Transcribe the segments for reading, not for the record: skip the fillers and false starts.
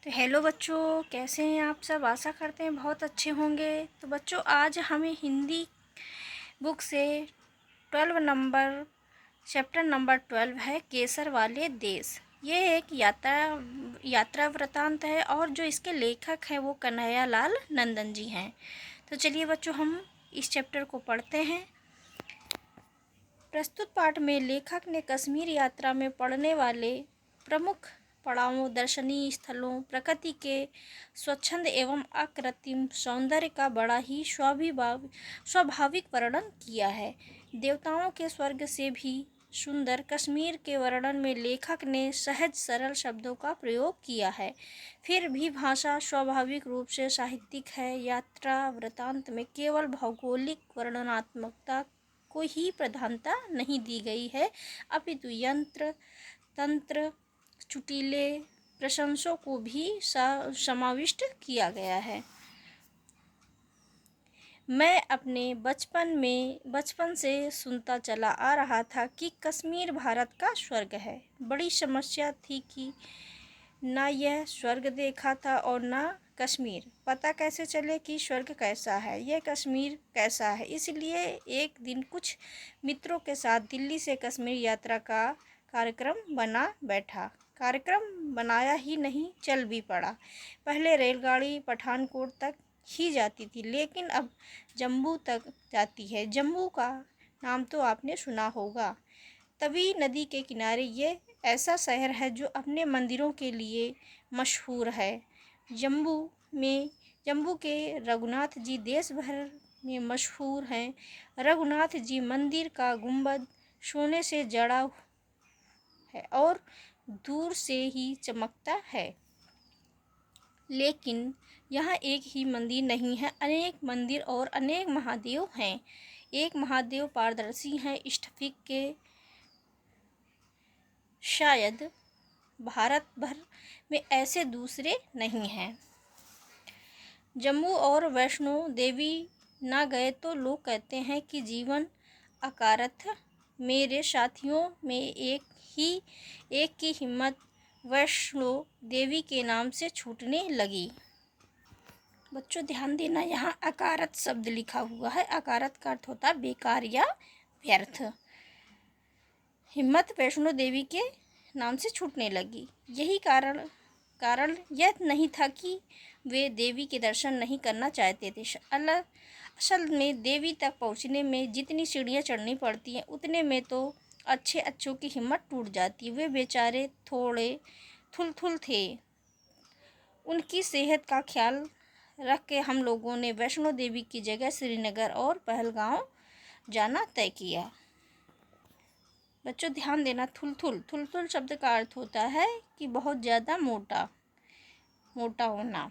तो हेलो बच्चों, कैसे हैं आप सब। आशा करते हैं बहुत अच्छे होंगे। तो बच्चों, आज हमें हिंदी बुक से 12 नंबर चैप्टर नंबर 12 है केसर वाले देश। ये एक यात्रा वृतांत है और जो इसके लेखक हैं वो कन्हैया लाल नंदन जी हैं। तो चलिए बच्चों, हम इस चैप्टर को पढ़ते हैं। प्रस्तुत पाठ में लेखक ने कश्मीर यात्रा में पड़ने वाले प्रमुख पड़ावों, दर्शनीय स्थलों, प्रकृति के स्वच्छंद एवं अकृत्रिम सौंदर्य का बड़ा ही स्वाभाविक वर्णन किया है। देवताओं के स्वर्ग से भी सुंदर कश्मीर के वर्णन में लेखक ने सहज सरल शब्दों का प्रयोग किया है। फिर भी भाषा स्वाभाविक रूप से साहित्यिक है। यात्रा वृतांत में केवल भौगोलिक वर्णनात्मकता को ही प्रधानता नहीं दी गई है, अपितु यंत्र तंत्र चुटीले प्रशंसों को भी समाविष्ट किया गया है। मैं अपने बचपन से सुनता चला आ रहा था कि कश्मीर भारत का स्वर्ग है। बड़ी समस्या थी कि ना यह स्वर्ग देखा था और ना कश्मीर। पता कैसे चले कि स्वर्ग कैसा है, यह कश्मीर कैसा है। इसलिए एक दिन कुछ मित्रों के साथ दिल्ली से कश्मीर यात्रा का कार्यक्रम बना बैठा। कार्यक्रम बनाया ही नहीं, चल भी पड़ा। पहले रेलगाड़ी पठानकोट तक ही जाती थी, लेकिन अब जम्मू तक जाती है। जम्मू का नाम तो आपने सुना होगा। तवी नदी के किनारे ये ऐसा शहर है जो अपने मंदिरों के लिए मशहूर है। जम्मू के रघुनाथ जी देश भर में मशहूर हैं। रघुनाथ जी मंदिर का गुंबद सोने से जड़ा है और दूर से ही चमकता है। लेकिन यहाँ एक ही मंदिर नहीं है, अनेक मंदिर और अनेक महादेव हैं। एक महादेव पारदर्शी हैं, स्फटिक के। शायद भारत भर में ऐसे दूसरे नहीं हैं। जम्मू और वैष्णो देवी ना गए तो लोग कहते हैं कि जीवन अकारथ। मेरे साथियों में एक की हिम्मत वैष्णो देवी के नाम से छूटने लगी। बच्चों ध्यान देना, यहाँ अकारथ शब्द लिखा हुआ है। अकारथ का अर्थ होता है बेकार या व्यर्थ। हिम्मत वैष्णो देवी के नाम से छूटने लगी। यही कारण यह नहीं था कि वे देवी के दर्शन नहीं करना चाहते थे। असल में देवी तक पहुँचने में जितनी सीढ़ियाँ चढ़नी पड़ती हैं, उतने में तो अच्छों की हिम्मत टूट जाती। वे बेचारे थोड़े थुल थे। उनकी सेहत का ख्याल रख के हम लोगों ने वैष्णो देवी की जगह श्रीनगर और पहलगांव जाना तय किया। बच्चों ध्यान देना, थुल शब्द का अर्थ होता है कि बहुत ज़्यादा मोटा होना।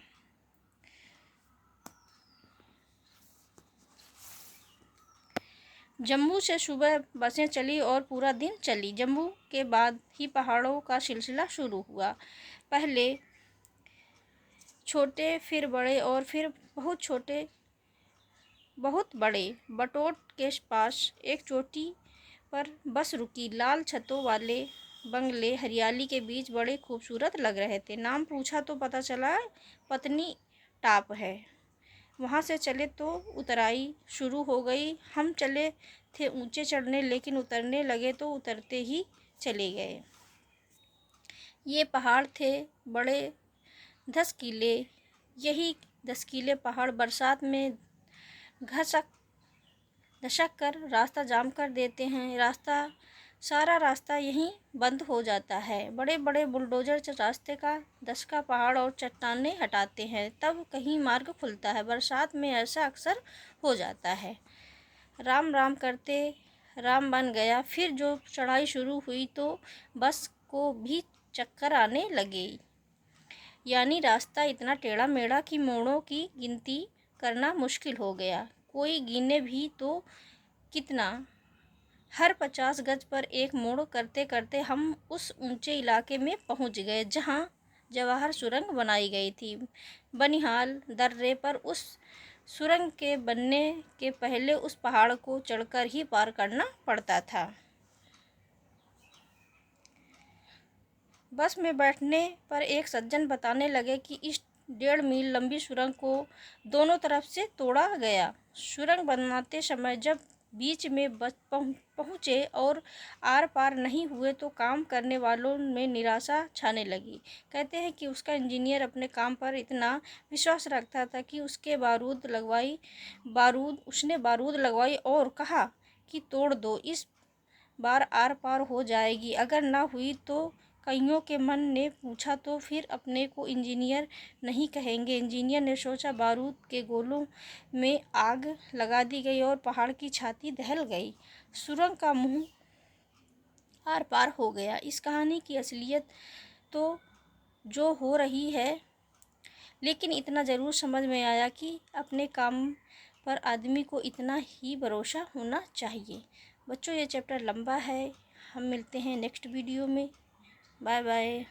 जम्मू से सुबह बसें चली और पूरा दिन चली। जम्मू के बाद ही पहाड़ों का सिलसिला शुरू हुआ। पहले छोटे, फिर बड़े और फिर बहुत छोटे, बहुत बड़े। बटोट के पास एक चोटी पर बस रुकी। लाल छतों वाले बंगले हरियाली के बीच बड़े खूबसूरत लग रहे थे। नाम पूछा तो पता चला पत्नी टाप है। वहाँ से चले तो उतराई शुरू हो गई। हम चले थे ऊंचे चढ़ने, लेकिन उतरने लगे तो उतरते ही चले गए। ये पहाड़ थे बड़े 10 किले। यही 10 किले पहाड़ बरसात में धसक कर रास्ता जाम कर देते हैं। सारा रास्ता यहीं बंद हो जाता है। बड़े बड़े बुलडोजर रास्ते का धसका पहाड़ और चट्टानें हटाते हैं, तब कहीं मार्ग खुलता है। बरसात में ऐसा अक्सर हो जाता है। राम राम करते राम बन गया। फिर जो चढ़ाई शुरू हुई तो बस को भी चक्कर आने लगे। यानी रास्ता इतना टेढ़ा मेढ़ा कि मोड़ों की गिनती करना मुश्किल हो गया। कोई गिने भी तो कितना। हर 50 गज पर एक मोड़ करते करते हम उस ऊंचे इलाके में पहुंच गए जहां जवाहर सुरंग बनाई गई थी। बनिहाल दर्रे पर उस सुरंग के बनने के पहले उस पहाड़ को चढ़कर ही पार करना पड़ता था। बस में बैठने पर एक सज्जन बताने लगे कि इस 1.5 मील लंबी सुरंग को दोनों तरफ से तोड़ा गया। सुरंग बनाते समय जब बीच में बस पहुँचे और आर पार नहीं हुए तो काम करने वालों में निराशा छाने लगी। कहते हैं कि उसका इंजीनियर अपने काम पर इतना विश्वास रखता था कि उसने बारूद लगवाई और कहा कि तोड़ दो, इस बार आर पार हो जाएगी। अगर ना हुई तो कईयों के मन ने पूछा तो फिर अपने को इंजीनियर नहीं कहेंगे। इंजीनियर ने सोचा, बारूद के गोलों में आग लगा दी गई और पहाड़ की छाती दहल गई। सुरंग का मुंह आर पार हो गया। इस कहानी की असलियत तो जो हो रही है, लेकिन इतना ज़रूर समझ में आया कि अपने काम पर आदमी को इतना ही भरोसा होना चाहिए। बच्चों, ये चैप्टर लंबा है। हम मिलते हैं नेक्स्ट वीडियो में। Bye bye.